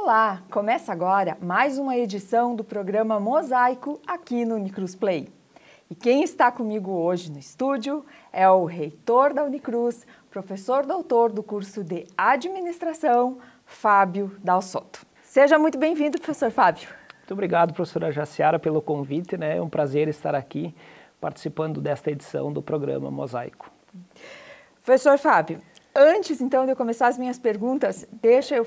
Olá! Começa agora mais uma edição do programa Mosaico aqui no Unicruz Play. E quem está comigo hoje no estúdio é o reitor da Unicruz, professor doutor do curso de Administração, Fábio Dalsotto. Seja muito bem-vindo, professor Fábio. Muito obrigado, professora Jaciara, pelo convite, né? É um prazer estar aqui participando desta edição do programa Mosaico. Professor Fábio, antes então de eu começar as minhas perguntas, deixa eu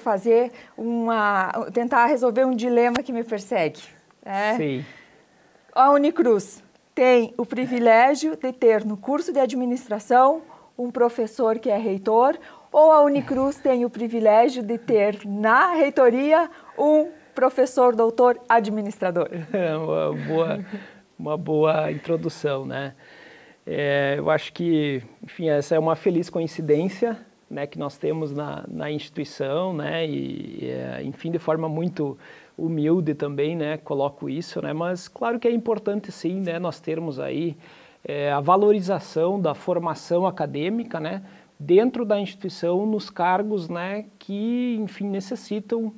tentar resolver um dilema que me persegue. Sim. A Unicruz tem o privilégio de ter no curso de administração um professor que é reitor, ou a Unicruz tem o privilégio de ter na reitoria um professor doutor administrador? Uma boa introdução, né? Eu acho que, enfim, essa é uma feliz coincidência, né, que nós temos na instituição, né, enfim, de forma muito humilde também, né, coloco isso, né, mas claro que é importante sim, né, nós termos aí a valorização da formação acadêmica, né, dentro da instituição nos cargos, né, que, enfim, necessitam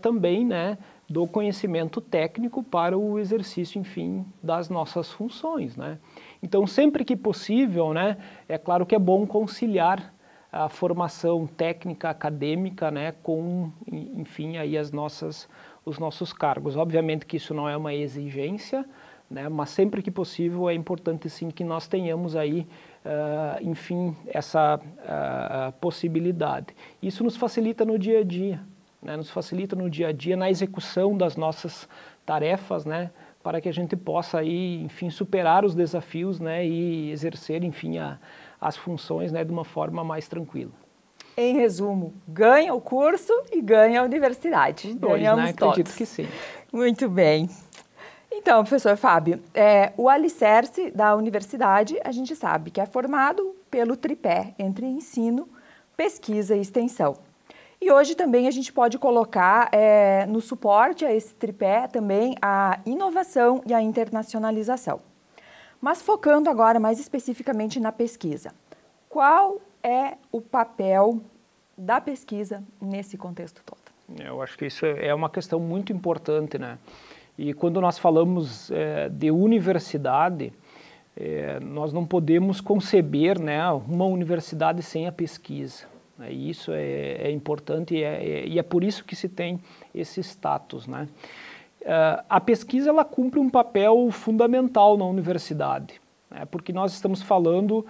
também, né, do conhecimento técnico para o exercício, enfim, das nossas funções, né. Então, sempre que possível, né, é claro que é bom conciliar a formação técnica acadêmica, né, com, enfim, aí os nossos cargos. Obviamente que isso não é uma exigência, né, mas sempre que possível é importante sim que nós tenhamos aí, enfim, essa possibilidade. Isso nos facilita no dia a dia, né, nos facilita no dia a dia na execução das nossas tarefas, né, para que a gente possa aí, enfim, superar os desafios, né, e exercer, enfim, as funções, né, de uma forma mais tranquila. Em resumo, ganha o curso e ganha a universidade. Os dois, ganhamos né? todos. Acredito que sim. Muito bem. Então, professor Fábio, o alicerce da universidade, a gente sabe que é formado pelo tripé entre ensino, pesquisa e extensão. E hoje também a gente pode colocar no suporte a esse tripé também a inovação e a internacionalização. Mas focando agora mais especificamente na pesquisa, qual é o papel da pesquisa nesse contexto todo? Eu acho que isso é uma questão muito importante, né? E quando nós falamos de universidade, nós não podemos conceber, né, uma universidade sem a pesquisa. E isso é importante e é por isso que se tem esse status, né? A pesquisa ela cumpre um papel fundamental na universidade, né? Porque nós estamos falando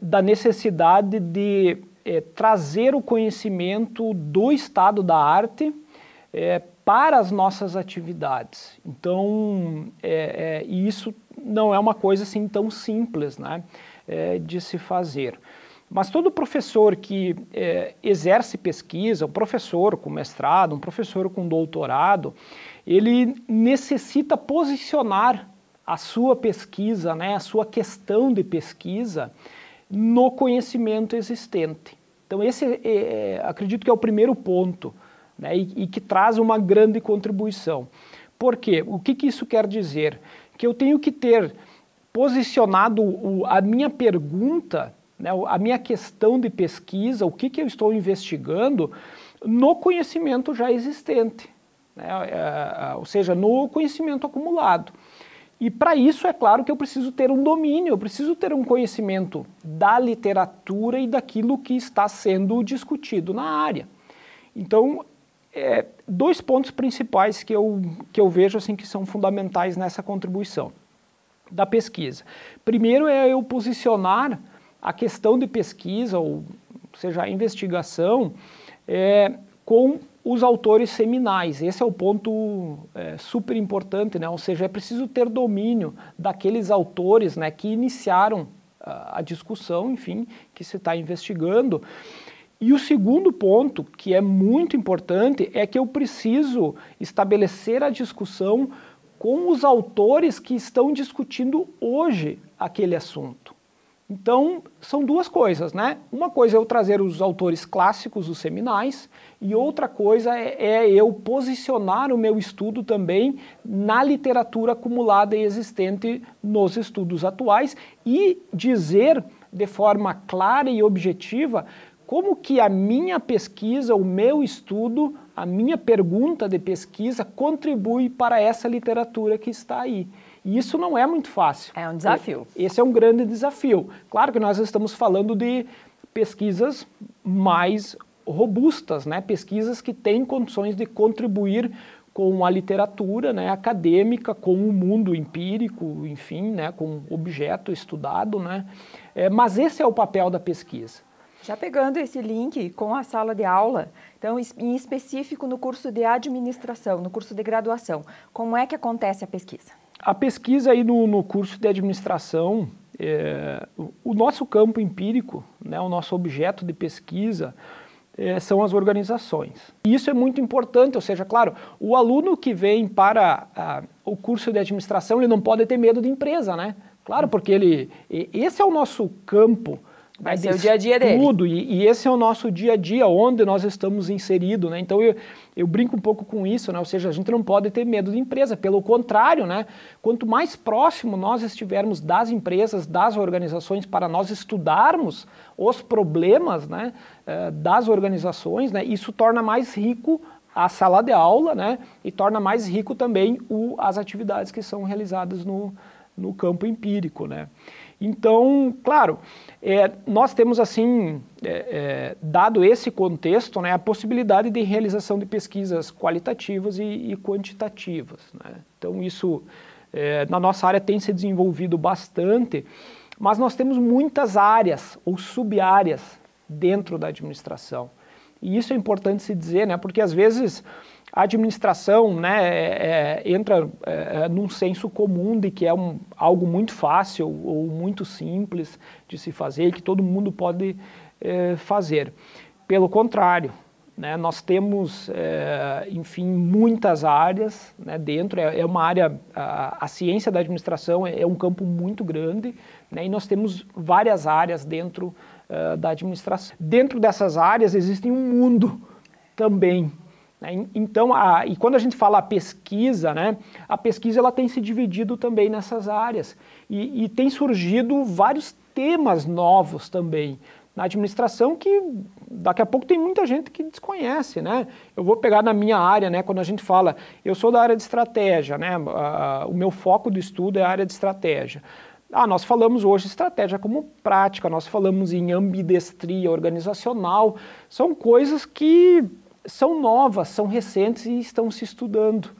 da necessidade de trazer o conhecimento do estado da arte para as nossas atividades. Então, e isso não é uma coisa assim tão simples, né, de se fazer. Mas todo professor que exerce pesquisa, um professor com mestrado, um professor com doutorado, ele necessita posicionar a sua pesquisa, né, a sua questão de pesquisa no conhecimento existente. Então esse acredito que é o primeiro ponto, né, e que traz uma grande contribuição. Por quê? O que isso quer dizer? Que eu tenho que ter posicionado a minha pergunta, né, a minha questão de pesquisa, o que eu estou investigando no conhecimento já existente, né, ou seja, no conhecimento acumulado. E para isso é claro que eu preciso ter um domínio, eu preciso ter um conhecimento da literatura e daquilo que está sendo discutido na área. Então, dois pontos principais que eu vejo assim, que são fundamentais nessa contribuição da pesquisa. Primeiro é eu posicionar a questão de pesquisa, ou seja, a investigação, com os autores seminais. Esse é o ponto super importante, né? Ou seja, é preciso ter domínio daqueles autores, né, que iniciaram a discussão, enfim, que se está investigando. E o segundo ponto, que é muito importante, é que eu preciso estabelecer a discussão com os autores que estão discutindo hoje aquele assunto. Então, são duas coisas, né? Uma coisa é eu trazer os autores clássicos, os seminais, e outra coisa é eu posicionar o meu estudo também na literatura acumulada e existente nos estudos atuais e dizer de forma clara e objetiva como que a minha pesquisa, o meu estudo a minha pergunta de pesquisa contribui para essa literatura que está aí. E isso não é muito fácil. É um desafio. Esse é um grande desafio. Claro que nós estamos falando de pesquisas mais robustas, né? Pesquisas que têm condições de contribuir com a literatura, né, acadêmica, com o mundo empírico, enfim, né, com o objeto estudado, né? Mas esse é o papel da pesquisa. Já pegando esse link com a sala de aula, então, em específico no curso de administração, no curso de graduação, como é que acontece a pesquisa? A pesquisa aí no curso de administração, o nosso campo empírico, né, o nosso objeto de pesquisa, são as organizações. E isso é muito importante, ou seja, claro, o aluno que vem para o curso de administração, ele não pode ter medo de empresa, né? Claro, porque esse é o nosso campo. Vai ser o dia a dia dele. E esse é o nosso dia a dia, onde nós estamos inseridos, né? Então eu brinco um pouco com isso, né? Ou seja, a gente não pode ter medo de empresa, pelo contrário, né? Quanto mais próximo nós estivermos das empresas, das organizações, para nós estudarmos os problemas, né, das organizações, né? Isso torna mais rico a sala de aula, né? E torna mais rico também as atividades que são realizadas no campo empírico, né? Então, claro, nós temos assim, dado esse contexto, né, a possibilidade de realização de pesquisas qualitativas e quantitativas, né? Então isso, na nossa área tem se desenvolvido bastante, mas nós temos muitas áreas ou sub-áreas dentro da administração. E isso é importante se dizer, né, porque às vezes a administração, né, entra num senso comum de que é algo muito fácil ou muito simples de se fazer e que todo mundo pode fazer. Pelo contrário, né, nós temos, enfim, muitas áreas, né, dentro, é uma área, a ciência da administração é um campo muito grande, né, e nós temos várias áreas dentro da administração. Dentro dessas áreas existe um mundo também. Então, e quando a gente fala a pesquisa, né, a pesquisa ela tem se dividido também nessas áreas e tem surgido vários temas novos também na administração que daqui a pouco tem muita gente que desconhece, né? Eu vou pegar na minha área, né, quando a gente fala, eu sou da área de estratégia, né, o meu foco do estudo é a área de estratégia. Nós falamos hoje estratégia como prática, nós falamos em ambidestria organizacional, são coisas que são novas, são recentes e estão se estudando.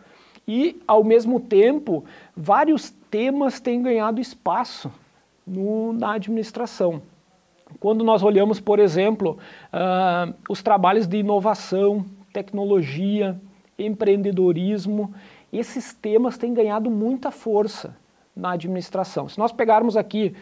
E, ao mesmo tempo, vários temas têm ganhado espaço na administração. Quando nós olhamos, por exemplo, os trabalhos de inovação, tecnologia, empreendedorismo, esses temas têm ganhado muita força na administração. Se nós pegarmos aqui,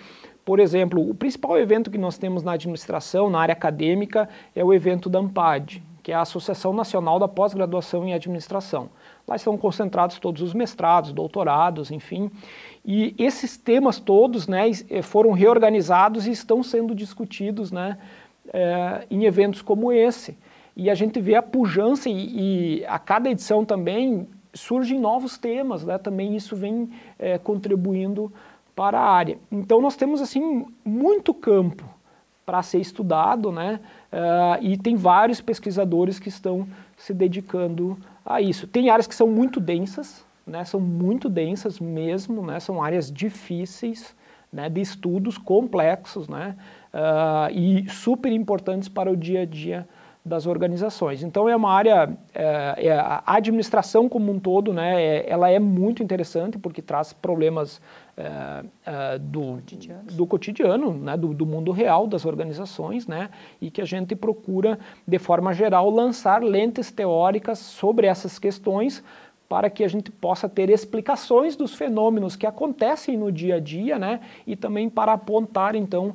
por exemplo, o principal evento que nós temos na administração, na área acadêmica, é o evento da ANPAD, que é a Associação Nacional da Pós-Graduação em Administração. Lá estão concentrados todos os mestrados, doutorados, enfim. E esses temas todos, né, foram reorganizados e estão sendo discutidos, né, em eventos como esse. E a gente vê a pujança e a cada edição também surgem novos temas, né, também isso vem contribuindo para a área. Então nós temos assim muito campo para ser estudado, né? E tem vários pesquisadores que estão se dedicando a isso. Tem áreas que são muito densas, né? São muito densas mesmo, né? São áreas difíceis, né? De estudos complexos, né? E super importantes para o dia a dia das organizações. Então é uma área, a administração como um todo, né, ela é muito interessante porque traz problemas do cotidiano, né, do mundo real das organizações, né, e que a gente procura, de forma geral, lançar lentes teóricas sobre essas questões para que a gente possa ter explicações dos fenômenos que acontecem no dia a dia, né, e também para apontar, então,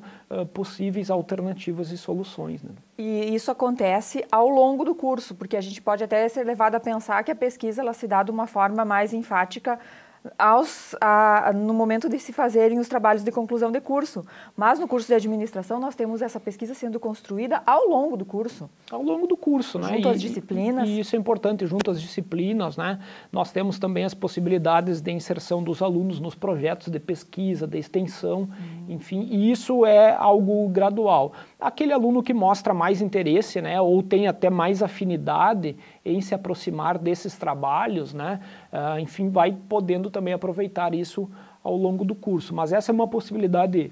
possíveis alternativas e soluções, né. E isso acontece ao longo do curso, porque a gente pode até ser levado a pensar que a pesquisa ela se dá de uma forma mais enfática no momento de se fazerem os trabalhos de conclusão de curso. Mas no curso de administração nós temos essa pesquisa sendo construída ao longo do curso. Ao longo do curso, né? Junto às disciplinas. E isso é importante, junto às disciplinas, né? Nós temos também as possibilidades de inserção dos alunos nos projetos de pesquisa, de extensão, enfim, e isso é algo gradual. Aquele aluno que mostra mais interesse, né, ou tem até mais afinidade em se aproximar desses trabalhos, né, enfim, vai podendo também aproveitar isso ao longo do curso. Mas essa é uma possibilidade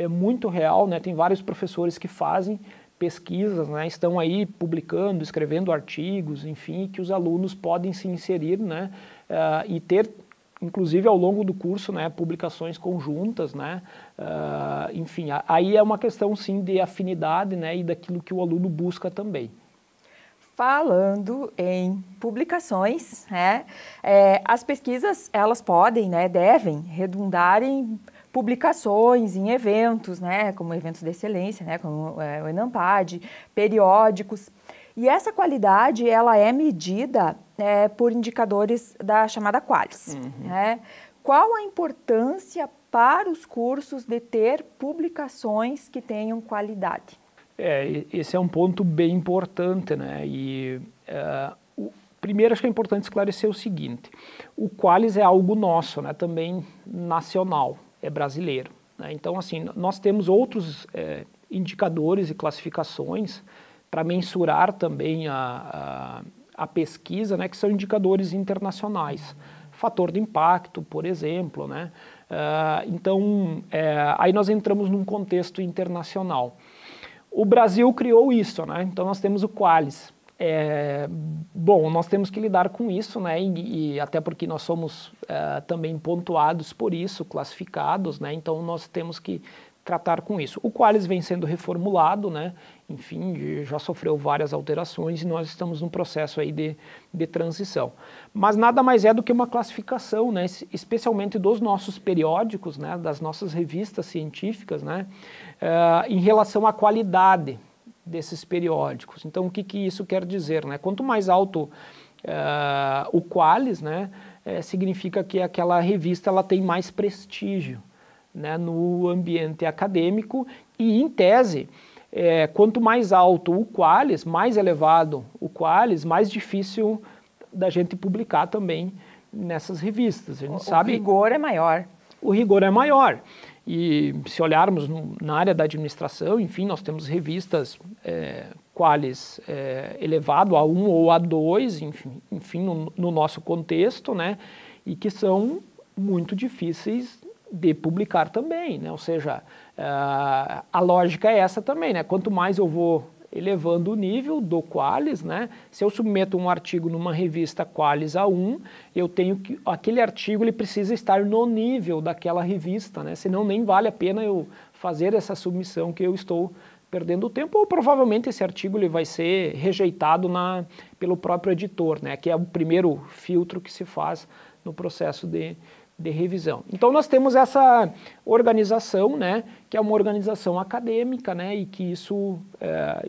muito real, né, tem vários professores que fazem pesquisas, né, estão aí publicando, escrevendo artigos, enfim, que os alunos podem se inserir, né, e ter, inclusive ao longo do curso, né, publicações conjuntas, né, enfim, aí é uma questão sim de afinidade, né, e daquilo que o aluno busca também. Falando em publicações, né, as pesquisas elas podem, né, devem redundar em publicações, em eventos, né, como eventos de excelência, né, como o ENAMPAD, periódicos. E essa qualidade ela é medida por indicadores da chamada QALYS. Né? Qual a importância para os cursos de ter publicações que tenham qualidade? Esse é um ponto bem importante, né? E primeiro acho que é importante esclarecer o seguinte: o QALYS é algo nosso, né? Também nacional, é brasileiro. Né? Então, assim, nós temos outros indicadores e classificações para mensurar também a pesquisa, né? Que são indicadores internacionais. Fator de impacto, por exemplo, né? Então, aí nós entramos num contexto internacional. O Brasil criou isso, né? Então nós temos o QALYS. Bom, nós temos que lidar com isso, né? E até porque nós somos também pontuados por isso, classificados, né? Então nós temos que tratar com isso. O QALYS vem sendo reformulado, né? Enfim, já sofreu várias alterações e nós estamos num processo aí de transição. Mas nada mais é do que uma classificação, né? Especialmente dos nossos periódicos, né? Das nossas revistas científicas, né? Em relação à qualidade desses periódicos. Então, o que isso quer dizer, né? Quanto mais alto o QALYS, né? Significa que aquela revista ela tem mais prestígio, né, no ambiente acadêmico e, em tese, quanto mais alto o QALYS, mais elevado o QALYS, mais difícil da gente publicar também nessas revistas. A gente sabe, o rigor é maior. O rigor é maior. E se olharmos na área da administração, enfim, nós temos revistas QALYS elevado a 1 ou a 2, enfim no nosso contexto, né, e que são muito difíceis de publicar também, né? Ou seja, a lógica é essa também, né? Quanto mais eu vou elevando o nível do QALYS, né? Se eu submeto um artigo numa revista QALYS A1, eu tenho que aquele artigo ele precisa estar no nível daquela revista, né? Senão nem vale a pena eu fazer essa submissão que eu estou perdendo tempo, ou provavelmente esse artigo ele vai ser rejeitado pelo próprio editor, né? Que é o primeiro filtro que se faz no processo de revisão. Então nós temos essa organização, né, que é uma organização acadêmica, né, e que isso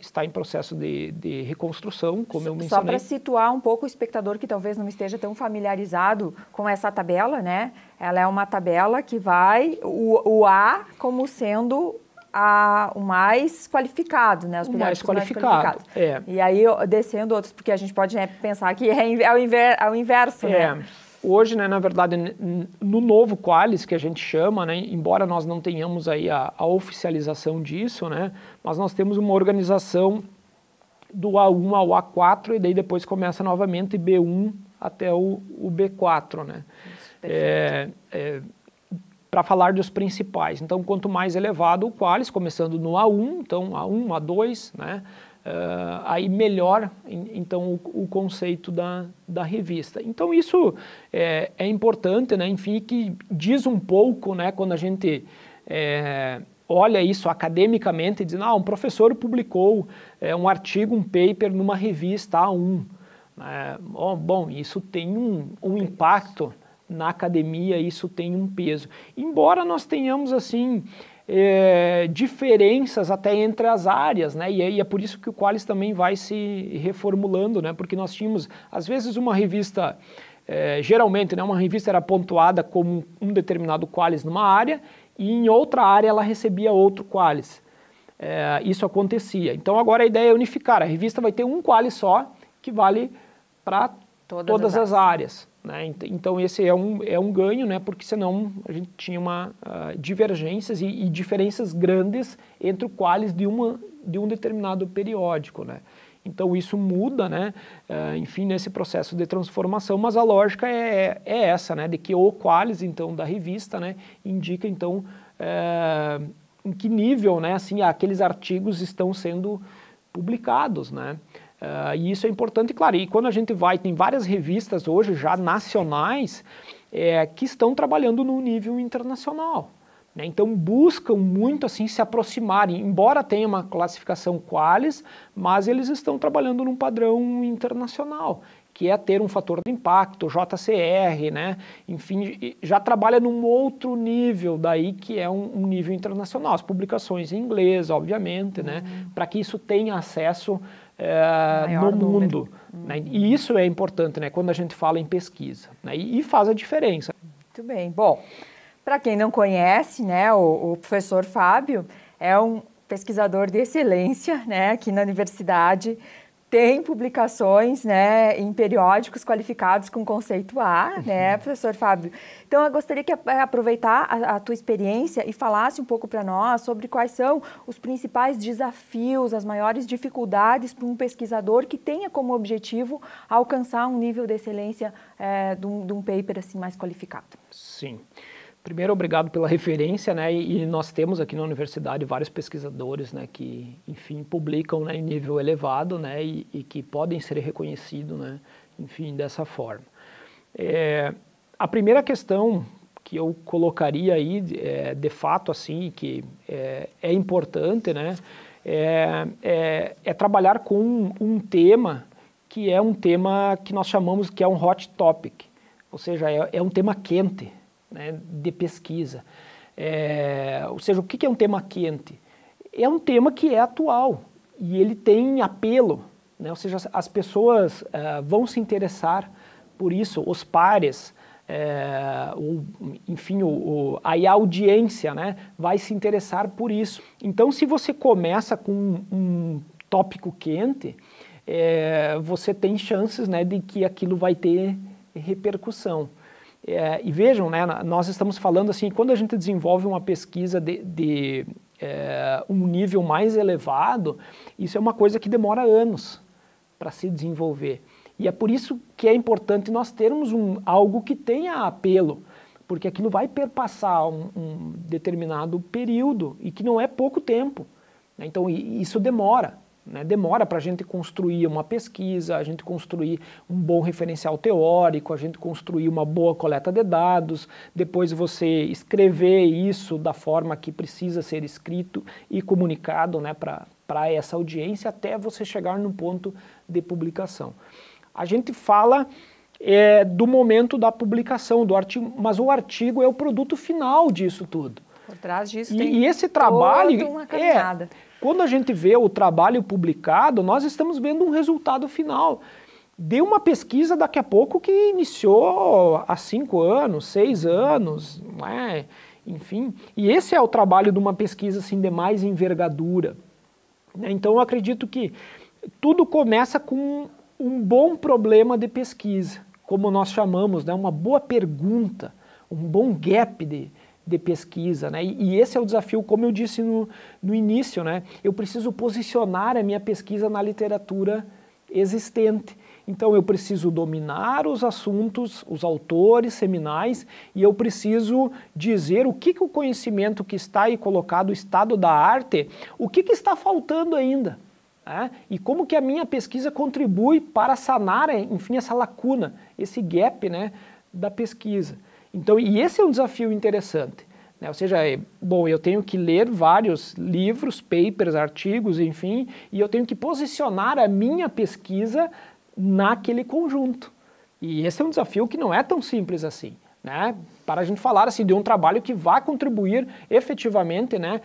está em processo de reconstrução, como eu mencionei. Só para situar um pouco o espectador que talvez não esteja tão familiarizado com essa tabela, né, ela é uma tabela que vai o A como sendo o mais qualificado, né, os periódicos mais qualificados. E aí descendo outros, porque a gente pode pensar que é o inverso, né? Hoje, né, na verdade, no novo QALYS, que a gente chama, né, embora nós não tenhamos aí a oficialização disso, né, mas nós temos uma organização do A1 ao A4 e daí depois começa novamente B1 até o B4, né, para falar dos principais. Então, quanto mais elevado o QALYS, começando no A1, então A1, A2, né, aí melhor então o conceito da revista. Então isso é importante, né, enfim, que diz um pouco, né, quando a gente olha isso academicamente e diz, um professor publicou um artigo, um paper numa revista A1. Bom, isso tem um impacto na academia, isso tem um peso. Embora nós tenhamos assim diferenças até entre as áreas, né? E é por isso que o QALYS também vai se reformulando, né? Porque nós tínhamos, às vezes, uma revista, geralmente, né, uma revista era pontuada como um determinado QALYS numa área e em outra área ela recebia outro QALYS. Isso acontecia. Então agora a ideia é unificar, a revista vai ter um QALYS só que vale para todas as áreas. né? Então esse é um ganho, né? Porque senão a gente tinha divergências e diferenças grandes entre o qualis de um determinado periódico, né? Então isso muda, né? Enfim, nesse processo de transformação, mas a lógica é essa, né? De que o qualis, então, da revista, né? Indica, então, em que nível, né? Assim, aqueles artigos estão sendo publicados, né? E isso é importante, claro, e quando a gente tem várias revistas hoje já nacionais que estão trabalhando no nível internacional, né? Então buscam muito assim se aproximarem, embora tenha uma classificação qualis, mas eles estão trabalhando num padrão internacional, que é ter um fator de impacto, JCR, né? Enfim, já trabalha num outro nível daí que é um nível internacional, as publicações em inglês, obviamente, né? Para que isso tenha acesso no mundo, né? E isso é importante, né? Quando a gente fala em pesquisa, né? E faz a diferença. Muito bem. Bom, para quem não conhece, né, o professor Fábio é um pesquisador de excelência, né, aqui na universidade. Tem publicações, né, em periódicos qualificados com conceito A, né, professor Fábio? Então, eu gostaria que aproveitar a tua experiência e falasse um pouco para nós sobre quais são os principais desafios, as maiores dificuldades para um pesquisador que tenha como objetivo alcançar um nível de excelência de um paper assim, mais qualificado. Sim. Primeiro, obrigado pela referência, né, e nós temos aqui na universidade vários pesquisadores, né, que, enfim, publicam, né, em nível elevado, né, e que podem ser reconhecidos, né, enfim, dessa forma. A primeira questão que eu colocaria aí, de fato, assim, que é importante, né, é trabalhar com um tema que é um tema que nós chamamos que é um hot topic, ou seja, é um tema quente, né, de pesquisa. Ou seja, o que é um tema quente? É um tema que é atual e ele tem apelo, né, ou seja, as pessoas vão se interessar por isso, os pares, enfim, aí a audiência, né, vai se interessar por isso. Então, se você começa com um tópico quente, você tem chances, né, de que aquilo vai ter repercussão. E vejam, né, nós estamos falando assim, quando a gente desenvolve uma pesquisa de um nível mais elevado, isso é uma coisa que demora anos para se desenvolver. E é por isso que é importante nós termos algo que tenha apelo, porque aquilo vai perpassar um determinado período e que não é pouco tempo, né? Então isso demora. Né, demora para a gente construir uma pesquisa, a gente construir um bom referencial teórico, a gente construir uma boa coleta de dados, depois você escrever isso da forma que precisa ser escrito e comunicado, né, para essa audiência até você chegar no ponto de publicação. A gente fala do momento da publicação do artigo, mas o artigo é o produto final disso tudo. Por trás disso tem e esse trabalho toda uma caminhada. Quando a gente vê o trabalho publicado, nós estamos vendo um resultado final de uma pesquisa daqui a pouco que iniciou há 5 anos, 6 anos, né? Enfim. E esse é o trabalho de uma pesquisa assim, de mais envergadura. Então eu acredito que tudo começa com um bom problema de pesquisa, como nós chamamos, né? Uma boa pergunta, um bom gap de pesquisa, né? E esse é o desafio, como eu disse no início, né? Eu preciso posicionar a minha pesquisa na literatura existente. Então eu preciso dominar os assuntos, os autores seminais, e eu preciso dizer o que o conhecimento que está aí colocado, o estado da arte, o que está faltando ainda, né? E como que a minha pesquisa contribui para sanar, enfim, essa lacuna, esse gap, né, da pesquisa. Então, e esse é um desafio interessante, né? Ou seja, bom, eu tenho que ler vários livros, papers, artigos, enfim, e eu tenho que posicionar a minha pesquisa naquele conjunto. E esse é um desafio que não é tão simples assim, né? Para a gente falar assim, de um trabalho que vai contribuir efetivamente, né,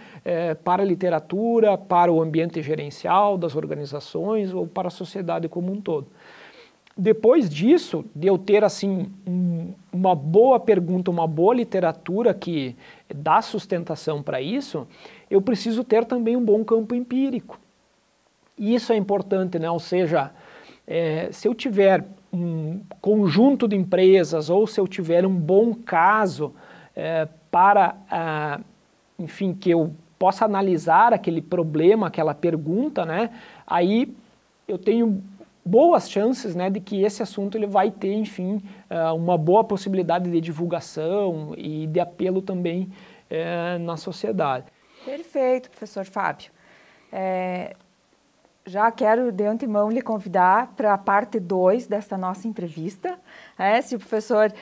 para a literatura, para o ambiente gerencial das organizações ou para a sociedade como um todo. Depois disso, de eu ter assim uma boa pergunta, uma boa literatura que dá sustentação para isso, eu preciso ter também um bom campo empírico. E isso é importante, né? Ou seja, se eu tiver conjunto de empresas ou se eu tiver um bom caso enfim, que eu possa analisar aquele problema, aquela pergunta, né, aí eu tenho boas chances, né, de que esse assunto ele vai ter, enfim, uma boa possibilidade de divulgação e de apelo também na sociedade. Perfeito, professor Fábio. Já quero de antemão lhe convidar para a parte 2 dessa nossa entrevista. Se o professor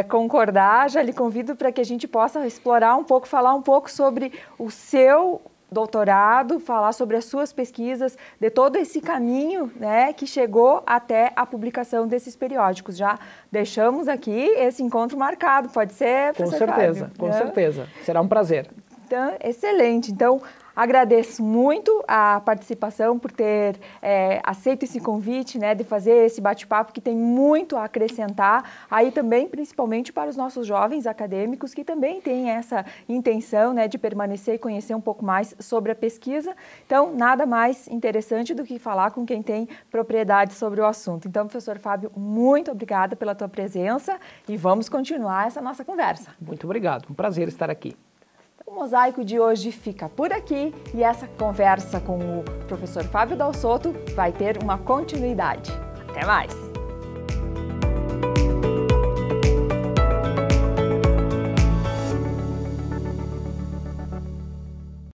concordar, já lhe convido para que a gente possa explorar um pouco, falar um pouco sobre o seu doutorado, falar sobre as suas pesquisas, de todo esse caminho, né, que chegou até a publicação desses periódicos. Já deixamos aqui esse encontro marcado, pode ser, professor Fábio? Com certeza. Será um prazer. Então, excelente. Então, agradeço muito a participação por ter aceito esse convite, né, de fazer esse bate-papo que tem muito a acrescentar, aí também principalmente para os nossos jovens acadêmicos que também têm essa intenção, né, de permanecer e conhecer um pouco mais sobre a pesquisa. Então, nada mais interessante do que falar com quem tem propriedade sobre o assunto. Então, professor Fábio, muito obrigada pela tua presença e vamos continuar essa nossa conversa. Muito obrigado, um prazer estar aqui. O Mosaico de hoje fica por aqui e essa conversa com o professor Fábio Dalsotto vai ter uma continuidade. Até mais!